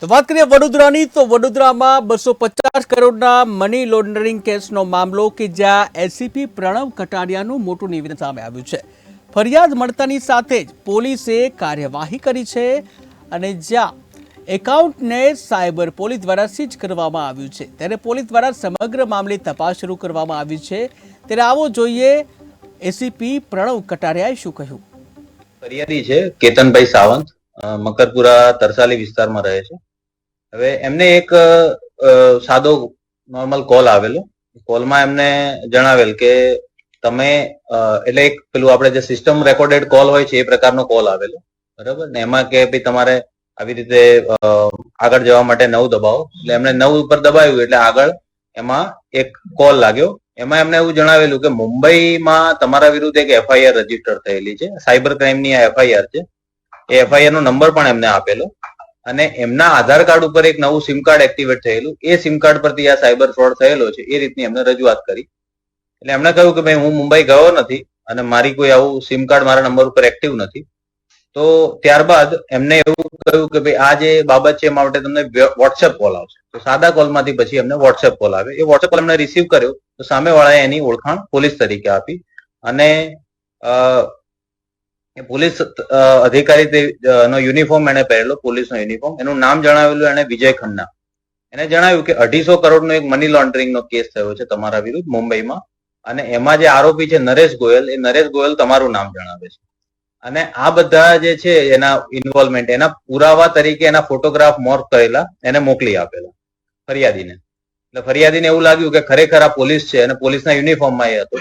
તો વાત કરીએ વડોદરાની તો વડોદરામાં 250 કરોડના મની લોન્ડરિંગ કેસનો મામલો કે જ્યાં એસીપી પ્રણવ કટારિયાનું મોટું નિવેદન સામે આવ્યું છે। ફરિયાદ મળતાની સાથે જ પોલીસે કાર્યવાહી કરી છે અને જ્યાં એકાઉન્ટને સાયબર પોલીસ દ્વારા સીઝ કરવામાં આવ્યું છે ત્યારે પોલીસ દ્વારા સમગ્ર મામલે તપાસ શરૂ કરવામાં આવી છે। ત્યારે આવો જોઈએ એસીપી પ્રણવ કટારિયાએ શું કહ્યું। ફરિયાદી છે કેતનભાઈ સાવંત, મકરપુરા તરસાલી વિસ્તારમાં રહે છે। હવે એમને એક સાદો નોર્મલ કોલ આવેલો। કોલમાં એમને જણાવેલ કે તમે એટલે એક પેલું આપણે જે સિસ્ટમ રેકોર્ડેડ કોલ હોય છે એ પ્રકારનો કોલ આવેલો, બરાબર ને। એમાં કે ભાઈ તમારે આવી રીતે આગળ જવા માટે 9 દબાવો, એટલે એમને 9 ઉપર દબાવ્યું એટલે આગળ એમાં એક કોલ લાગ્યો। એમાં એમને એવું જણાવેલું કે મુંબઈમાં તમારા વિરુદ્ધ એક એફઆઈઆર રજીસ્ટર થયેલી છે, સાયબર ક્રાઇમની આ એફઆઈઆર છે। એ એફઆઈઆર નો નંબર પણ એમને આપેલો અને એમના આધાર કાર્ડ ઉપર એક નવું સિમ કાર્ડ એક્ટિવેટ થયેલું, એ સિમ કાર્ડ પરથી આ સાયબર ફ્રોડ થયેલો છે એ રીતની એમને રજૂઆત કરી। એટલે એમણે કહ્યું કે ભાઈ હું મુંબઈ ગયો નથી અને મારી કોઈ આવું સિમ કાર્ડ મારા નંબર ઉપર એક્ટિવ નથી। તો ત્યારબાદ એમને એવું કહ્યું કે ભાઈ આ જે બાબત છે એના માટે તમને વોટ્સએપ કોલ આવશે। તો સાદા કોલમાંથી પછી એમને વોટ્સએપ કોલ આવે। એ વોટ્સએપ કોલ એમને રિસીવ કર્યો તો સામેવાળાએ એની ઓળખાણ પોલીસ તરીકે આપી અને પોલીસ અધિકારી નો યુનિફોર્મ એને પહેરેલો, પોલીસનો યુનિફોર્મ, એનું નામ જણાવેલું એને વિજય ખન્ના। એને જણાવ્યું કે 250 કરોડનો એક મની લોન્ડરિંગનો કેસ થયો છે તમારા વિરુદ્ધ મુંબઈમાં અને એમાં જે આરોપી છે નરેશ ગોયલ, એ નરેશ ગોયલ તમારું નામ જણાવે છે અને આ બધા જે છે એના ઇન્વોલ્વમેન્ટ, એના પુરાવા તરીકે એના ફોટોગ્રાફ મોર્ફ કરેલા એને મોકલી આપેલા ફરિયાદીને। એટલે ફરિયાદીને એવું લાગ્યું કે ખરેખર આ પોલીસ છે અને પોલીસના યુનિફોર્મમાં એ હતો,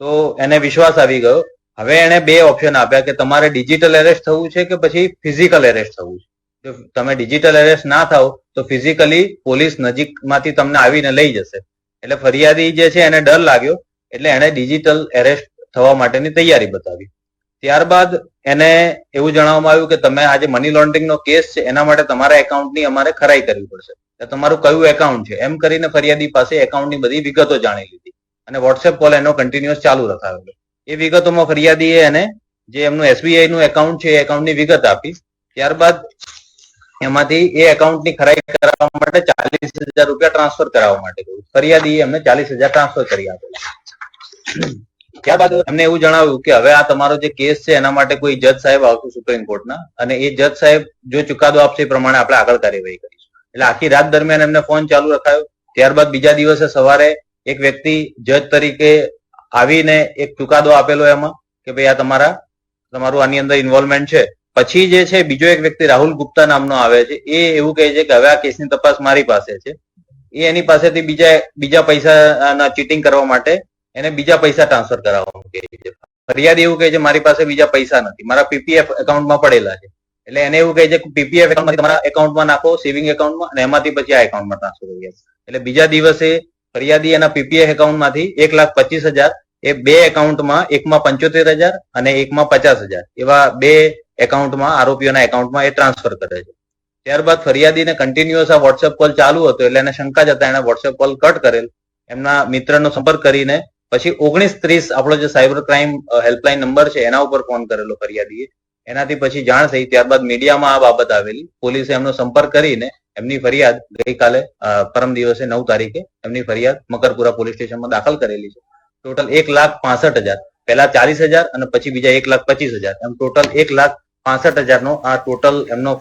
તો એને વિશ્વાસ આવી ગયો। હવે એને 2 ઓપ્શન આપ્યા કે તમારે ડિજિટલ એરેસ્ટ થવું છે કે પછી ફિઝિકલ એરેસ્ટ થવું છે। જો તમે ડિજિટલ એરેસ્ટ ના થાવ તો ફિઝિકલી પોલીસ નજીકમાંથી તમને આવીને લઈ જશે। એટલે ફરિયાદી જે છે એને ડર લાગ્યો એટલે એને ડિજિટલ એરેસ્ટ થવા માટેની તૈયારી બતાવી। ત્યારબાદ એને એવું જણાવવામાં આવ્યું કે તમે આજે મની લોન્ડરિંગનો કેસ છે એના માટે તમારા એકાઉન્ટની અમારે ખરાઈ કરવી પડશે, તમારું કયું એકાઉન્ટ છે એમ કરીને ફરિયાદી પાસે એકાઉન્ટની બધી વિગતો જાણી લીધી અને વોટ્સએપ કોલ એનો કન્ટિન્યુઅસ ચાલુ રખાવેલો। એ વિગતોમાં ફરિયાદીએ એને જે એમનું એસબીઆઈ નું એકાઉન્ટ છે એ એકાઉન્ટની વિગત આપી। ત્યારબાદ એમાંથી એ એકાઉન્ટની ખરાઈ કરાવવા માટે 40,000 રૂપિયા ટ્રાન્સફર કરાવવા માટે કહ્યું। ફરિયાદીએ એમને 40,000 ટ્રાન્સફર કરી આપેલા। ત્યારબાદ એમને એવું જણાવ્યું કે હવે આ તમારો જે કેસ છે એના માટે કોઈ જજ સાહેબ આવશે સુપ્રીમ કોર્ટના અને એ જજ સાહેબ જો ચુકાદો આપશે એ પ્રમાણે આપણે આગળ કાર્યવાહી કરીશું। એટલે આખી રાત દરમિયાન એમને ફોન ચાલુ રખાયો। ત્યારબાદ બીજા દિવસે સવારે એક વ્યક્તિ જજ તરીકે આવીને એક ચુકાદો આપેલો એમાં કે ભાઈ આ તમારું આની અંદર ઇન્વોલ્વમેન્ટ છે। પછી જે છે બીજો એક વ્યક્તિ રાહુલ ગુપ્તા નામનો આવે છે, એ એવું કહે છે કે હવે આ કેસની તપાસ મારી પાસે છે। એ એની પાસેથી બીજા પૈસા ચીટિંગ કરવા માટે એને બીજા પૈસા ટ્રાન્સફર કરાવવાનું કહે છે। ફરિયાદી એવું કહે છે મારી પાસે બીજા પૈસા નથી, મારા પીપીએફ એકાઉન્ટમાં પડેલા છે। એટલે એને એવું કહે છે કે પીપીએફ એકાઉન્ટમાંથી તમારા એકાઉન્ટમાં નાખો, સેવિંગ એકાઉન્ટમાં, અને એમાંથી પછી આ એકાઉન્ટમાં ટ્રાન્સફર કરી આપો। એટલે બીજા દિવસે ફરિયાદી એના પીપીએફ એકાઉન્ટમાંથી 1,25,000 એ 2 એકાઉન્ટમાં, એકમાં 75,000 અને એકમાં 50,000 એવા 2 એકાઉન્ટમાં, આરોપીઓના એકાઉન્ટમાં એ ટ્રાન્સફર કરે છે। ત્યારબાદ ફરિયાદીને કન્ટિન્યુઅસ આ વોટ્સએપ કોલ ચાલુ હતો એટલે એને શંકા જતા એને વોટ્સએપ કોલ કટ કરેલ। એમના મિત્રનો સંપર્ક કરીને પછી 1930 આપણો જે સાયબર ક્રાઇમ હેલ્પલાઇન નંબર છે એના ઉપર ફોન કરેલો ફરિયાદીએ। એનાથી પછી જાણ થઈ, ત્યારબાદ મીડિયામાં આ બાબત આવેલી, પોલીસે એમનો સંપર્ક કરીને એમની ફરિયાદ ગઈકાલે પરમ દિવસે 9 તારીખે એમની ફરિયાદ મકરપુરા પોલીસ સ્ટેશનમાં દાખલ કરેલી છે। ટોટલ 1,65,000, પહેલા 40,000 અને પછી બીજા 1,25,000 એમ ટોટલ 1,65,000 નો આ ટોટલ એમનો